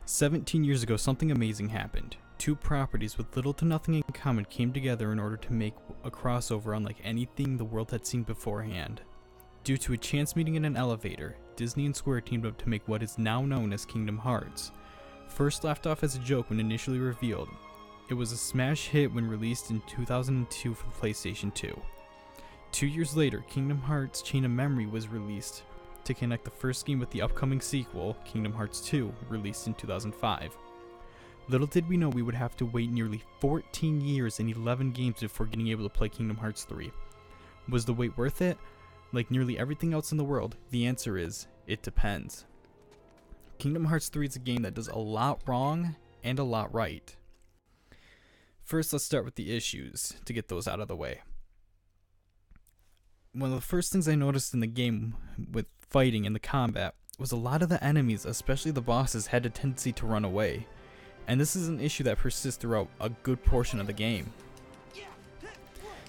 17 years ago, something amazing happened. Two properties with little to nothing in common came together in order to make a crossover unlike anything the world had seen beforehand. Due to a chance meeting in an elevator, Disney and Square teamed up to make what is now known as Kingdom Hearts. First laughed off as a joke when initially revealed, it was a smash hit when released in 2002 for the PlayStation 2. 2 years later, Kingdom Hearts Chain of Memory was released to connect the first game with the upcoming sequel, Kingdom Hearts 2, released in 2005. Little did we know we would have to wait nearly 14 years and 11 games before getting able to play Kingdom Hearts 3. Was the wait worth it? Like nearly everything else in the world, the answer is, it depends. Kingdom Hearts 3 is a game that does a lot wrong and a lot right. First, let's start with the issues, to get those out of the way. One of the first things I noticed in the game with fighting and the combat was a lot of the enemies, especially the bosses, had a tendency to run away. And this is an issue that persists throughout a good portion of the game.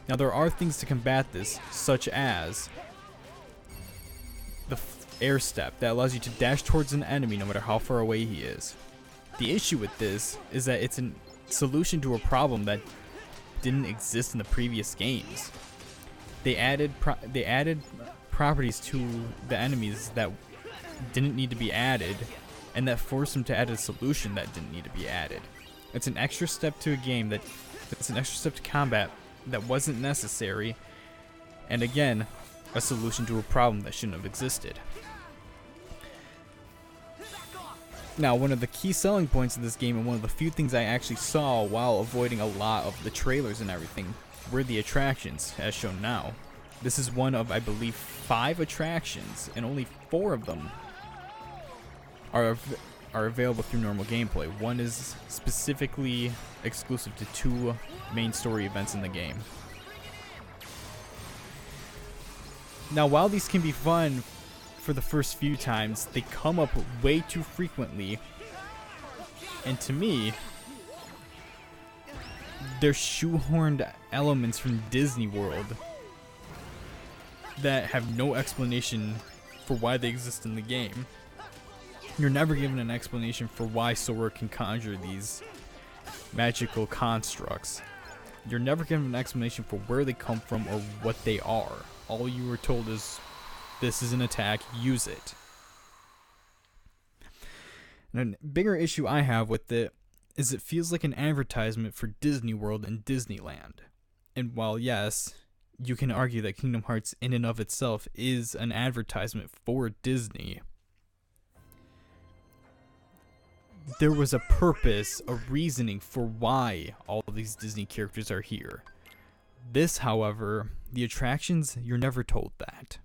Now there are things to combat this, such as the air step that allows you to dash towards an enemy no matter how far away he is. The issue with this is that it's a solution to a problem that didn't exist in the previous games. They added properties to the enemies that didn't need to be added, and that forced them to add a solution that didn't need to be added. It's an extra step to a game it's an extra step to combat that wasn't necessary, and again, a solution to a problem that shouldn't have existed. Now, one of the key selling points of this game, and one of the few things I actually saw while avoiding a lot of the trailers and everything, were the attractions, as shown now. This is one of, I believe, 5 attractions, and only 4 of them are available through normal gameplay. One is specifically exclusive to 2 main story events in the game. Now, while these can be fun for the first few times, they come up way too frequently, and to me, they're shoehorned elements from Disney World that have no explanation for why they exist in the game. You're never given an explanation for why Sora can conjure these magical constructs. You're never given an explanation for where they come from or what they are. All you were told is, this is an attack, use it. And a bigger issue I have with it is it feels like an advertisement for Disney World and Disneyland. And while yes, you can argue that Kingdom Hearts in and of itself is an advertisement for Disney, there was a purpose, a reasoning for why all of these Disney characters are here. This, however, the attractions, you're never told that.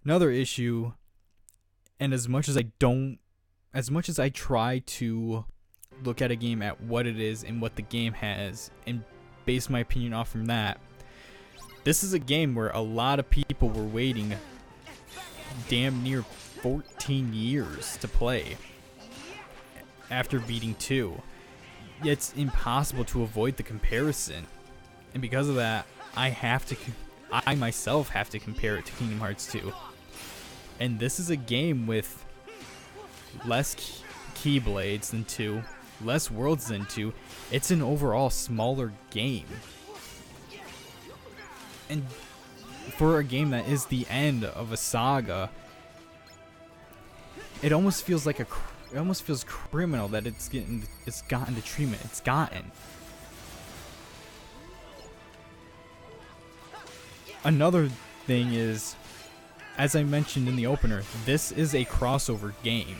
Another issue, and as much as I try to look at a game at what it is and what the game has and base my opinion off from that, this is a game where a lot of people were waiting damn near 14 years to play after beating 2. It's impossible to avoid the comparison, and because of that, I myself have to compare it to Kingdom Hearts 2. And this is a game with less Keyblades than 2, less worlds than 2. It's an overall smaller game. And for a game that is the end of a saga, it almost feels like it almost feels criminal that it's gotten the treatment it's gotten. Another thing is, as I mentioned in the opener, this is a crossover game.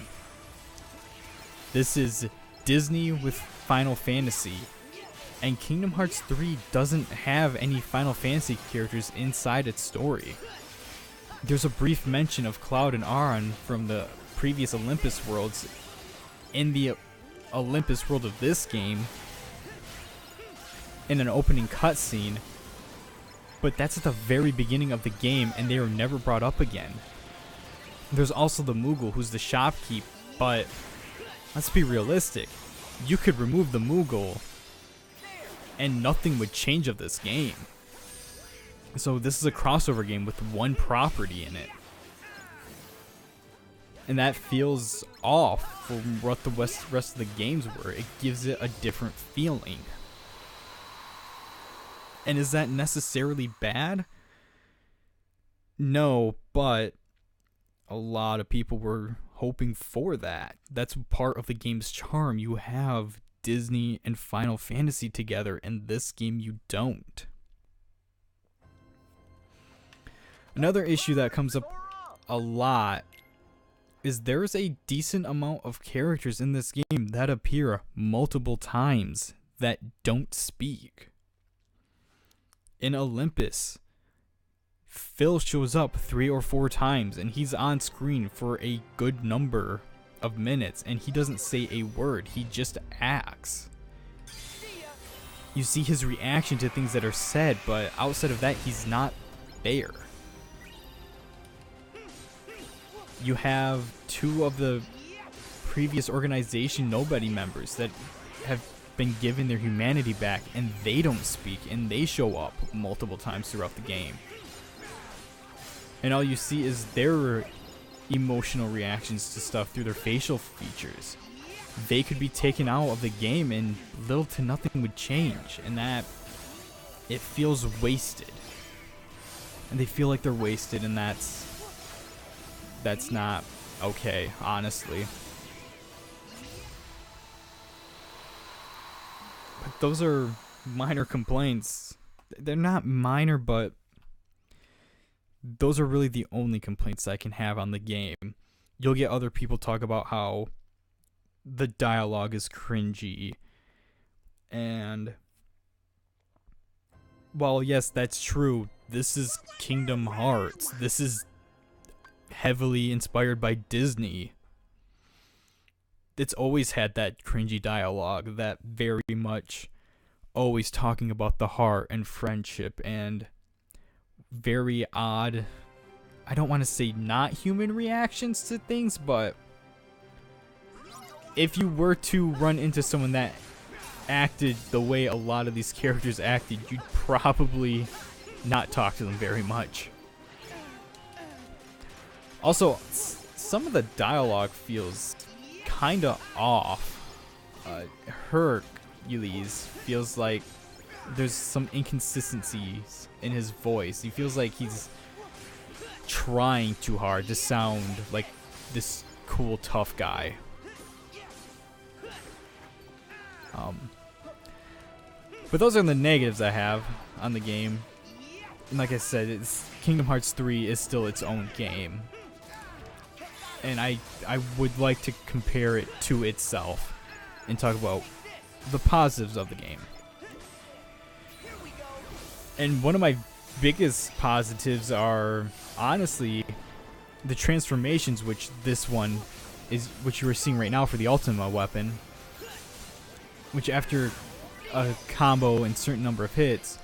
This is Disney with Final Fantasy, and Kingdom Hearts 3 doesn't have any Final Fantasy characters inside its story. There's a brief mention of Cloud and Aron from the previous Olympus worlds in the Olympus world of this game in an opening cutscene, but that's at the very beginning of the game and they are never brought up again. There's also the Moogle, who's the shopkeep, but let's be realistic. You could remove the Moogle and nothing would change of this game. So this is a crossover game with one property in it. And that feels off from what the rest of the games were. It gives it a different feeling. And is that necessarily bad? No, but a lot of people were hoping for that. That's part of the game's charm. You have Disney and Final Fantasy together, and this game you don't. Another issue that comes up a lot is there's a decent amount of characters in this game that appear multiple times that don't speak. In Olympus, Phil shows up 3 or 4 times and he's on screen for a good number of minutes and he doesn't say a word, he just acts. You see his reaction to things that are said, but outside of that, he's not there. You have 2 of the previous organization Nobody members that have been given their humanity back and they don't speak and they show up multiple times throughout the game. And all you see is their emotional reactions to stuff through their facial features. They could be taken out of the game and little to nothing would change, and that it feels wasted. And they feel like they're wasted, and that's not okay, honestly. But those are minor complaints. They're not minor, but those are really the only complaints I can have on the game. You'll get other people talk about how the dialogue is cringy. And while yes, that's true, this is Kingdom Hearts. This is heavily inspired by Disney. It's always had that cringy dialogue, that very much always talking about the heart and friendship and very odd, I don't want to say not human reactions to things, but if you were to run into someone that acted the way a lot of these characters acted, you'd probably not talk to them very much. Also, some of the dialogue feels kinda off. Hercules feels like there's some inconsistencies in his voice. He feels like he's trying too hard to sound like this cool, tough guy. But those are the negatives I have on the game. And like I said, Kingdom Hearts 3 is still its own game. And I would like to compare it to itself and talk about the positives of the game. And one of my biggest positives are, honestly, the transformations, which this one is, which you are seeing right now for the Ultima weapon, which after a combo and certain number of hits,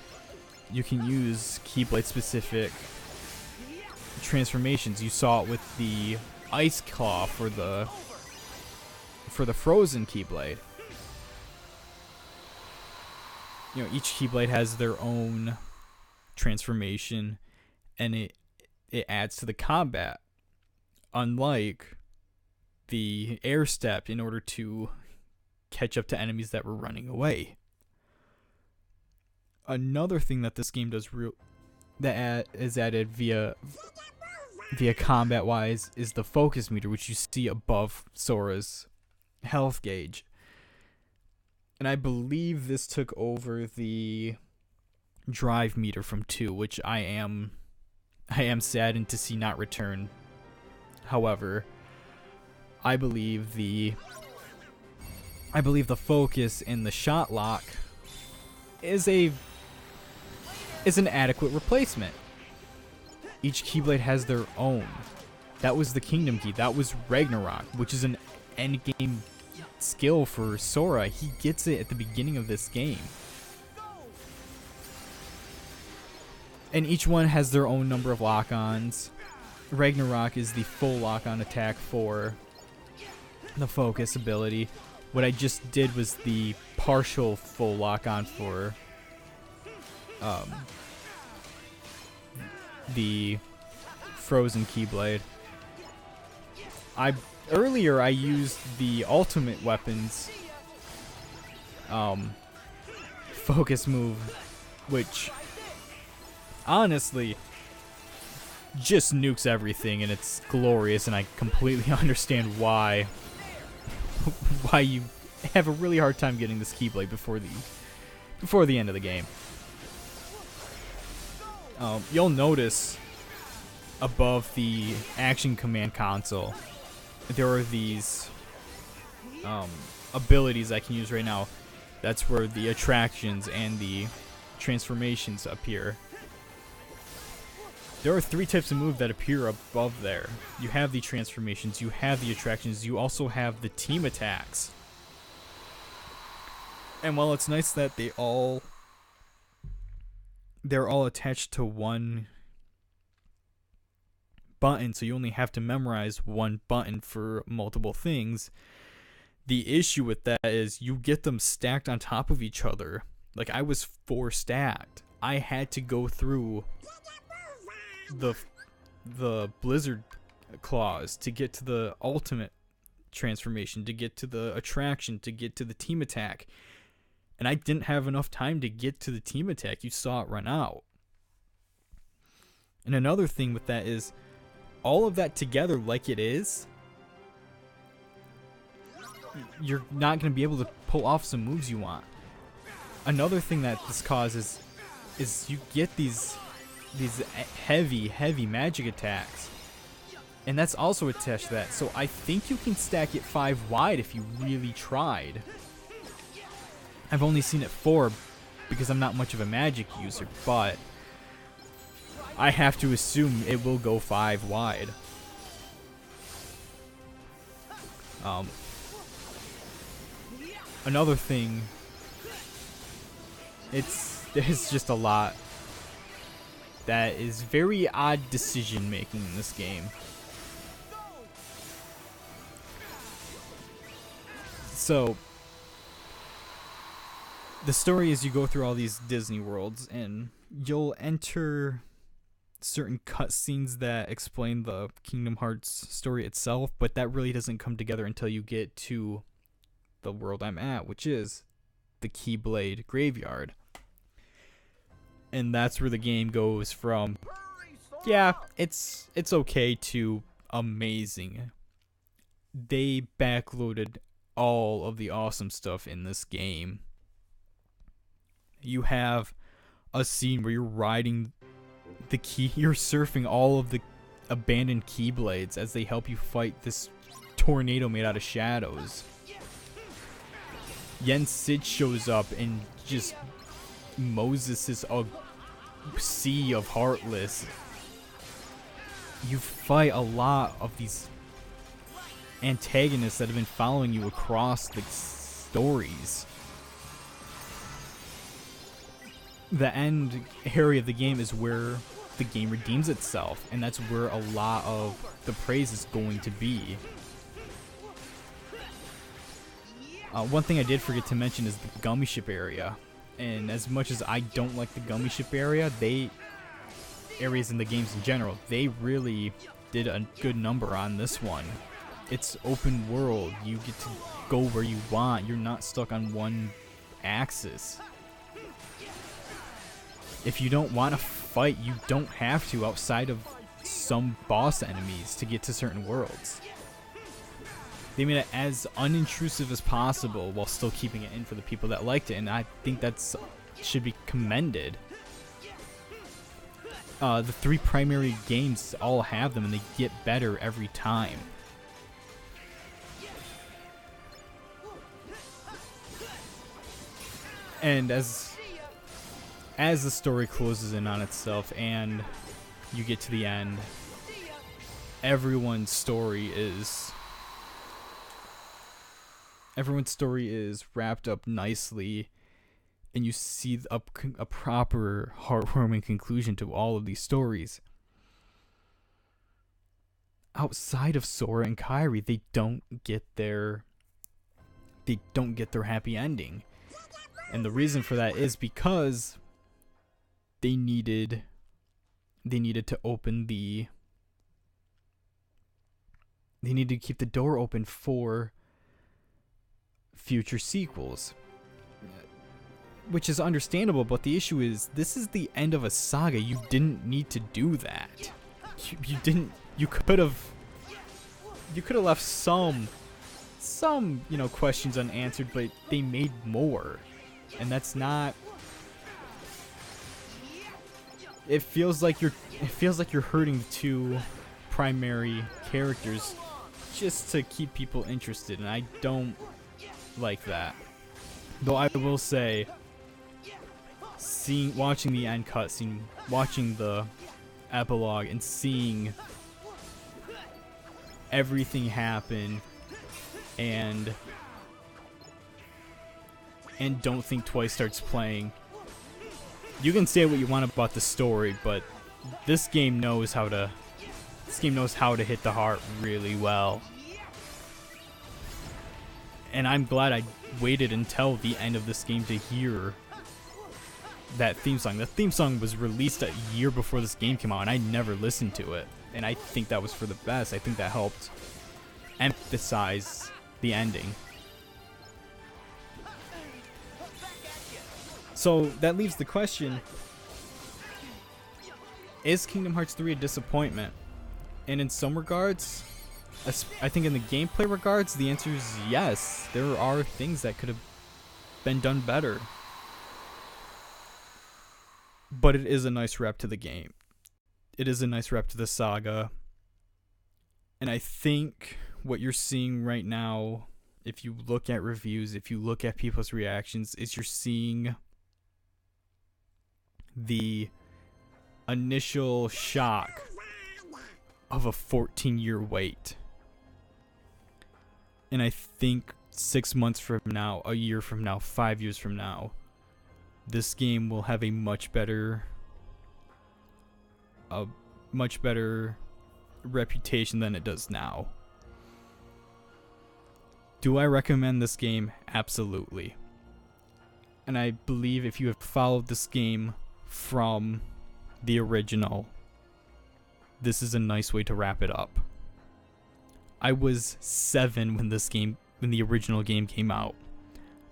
you can use Keyblade specific transformations. You saw it with the Ice Claw for the frozen Keyblade. You know, each Keyblade has their own transformation, and it adds to the combat. Unlike the air step in order to catch up to enemies that were running away. Another thing that this game does is added via combat wise is the focus meter, which you see above Sora's health gauge. And I believe this took over the drive meter from 2, which I am saddened to see not return. However, I believe the focus and the shot lock is an adequate replacement. Each Keyblade has their own. That was the Kingdom Key. That was Ragnarok, which is an endgame skill for Sora. He gets it at the beginning of this game. And each one has their own number of lock-ons. Ragnarok is the full lock-on attack for the focus ability. What I just did was the partial full lock-on for the frozen Keyblade. Earlier I used the ultimate weapons focus move, which honestly just nukes everything, and it's glorious, and I completely understand why you have a really hard time getting this Keyblade before the end of the game. You'll notice above the action command console there are these abilities I can use right now. That's where the attractions and the transformations appear. There are 3 types of move that appear above there. You have the transformations, you have the attractions, you also have the team attacks. And while it's nice that they're all attached to one button, so you only have to memorize one button for multiple things, the issue with that is you get them stacked on top of each other. Like, I was 4 stacked. I had to go through the blizzard claws to get to the ultimate transformation, to get to the attraction, to get to the team attack. And I didn't have enough time to get to the team attack. You saw it run out. And another thing with that is all of that together like it is, you're not going to be able to pull off some moves you want. Another thing that this causes is you get these heavy magic attacks, and that's also attached to that. So I think you can stack it 5 wide if you really tried. I've only seen it 4 because I'm not much of a magic user, but I have to assume it will go 5 wide. Another thing, there's just a lot that is very odd decision making in this game. So the story is you go through all these Disney worlds and you'll enter certain cutscenes that explain the Kingdom Hearts story itself, but that really doesn't come together until you get to the world I'm at, which is the Keyblade Graveyard. And that's where the game goes from, yeah, it's okay, to amazing. They backloaded all of the awesome stuff in this game. You have a scene where you're riding you're surfing all of the abandoned Keyblades as they help you fight this tornado made out of shadows. Yen Sid shows up and just Moses' a sea of Heartless. You fight a lot of these antagonists that have been following you across the stories. The end area of the game is where the game redeems itself, and that's where a lot of the praise is going to be. One thing I did forget to mention is the Gummy Ship area. And as much as I don't like the Gummy Ship area, areas in the games in general, they really did a good number on this one. It's open world. You get to go where you want. You're not stuck on one axis. If you don't want to fight, you don't have to outside of some boss enemies to get to certain worlds. They made it as unintrusive as possible while still keeping it in for the people that liked it, and I think that's should be commended. The 3 primary games all have them, and they get better every time. And as the story closes in on itself and you get to the end, everyone's story is wrapped up nicely, and you see a proper heartwarming conclusion to all of these stories. Outside of Sora and Kairi, they don't get their happy ending. And the reason for that is because they needed to open the They need to keep the door open for future sequels, which is understandable, but the issue is this is the end of a saga. You didn't need to do that. You could have left some questions unanswered, but they made more, and that's not. It feels like you're hurting the two primary characters just to keep people interested, and I don't like that. Though I will say, watching the end cutscene, watching the epilogue, and seeing everything happen, and Don't Think Twice starts playing. You can say what you want about the story, but this game knows how to hit the heart really well. And I'm glad I waited until the end of this game to hear that theme song. The theme song was released a year before this game came out, and I never listened to it. And I think that was for the best. I think that helped emphasize the ending. So that leaves the question, is Kingdom Hearts 3 a disappointment? And in some regards, I think in the gameplay regards, the answer is yes. There are things that could have been done better. But it is a nice rep to the game. It is a nice rep to the saga. And I think what you're seeing right now, if you look at reviews, if you look at people's reactions, is you're seeing the initial shock of a 14-year wait. And I think 6 months from now, a year from now, 5 years from now, this game will have a much better reputation than it does now. Do I recommend this game? Absolutely. And I believe if you have followed this game from the original, this is a nice way to wrap it up. I was 7 when the original game came out.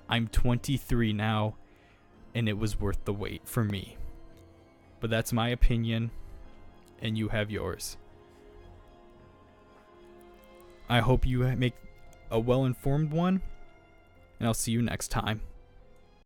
I'm 23 now, and it was worth the wait for me. But that's my opinion, and you have yours. I hope you make a well-informed one, and I'll see you next time.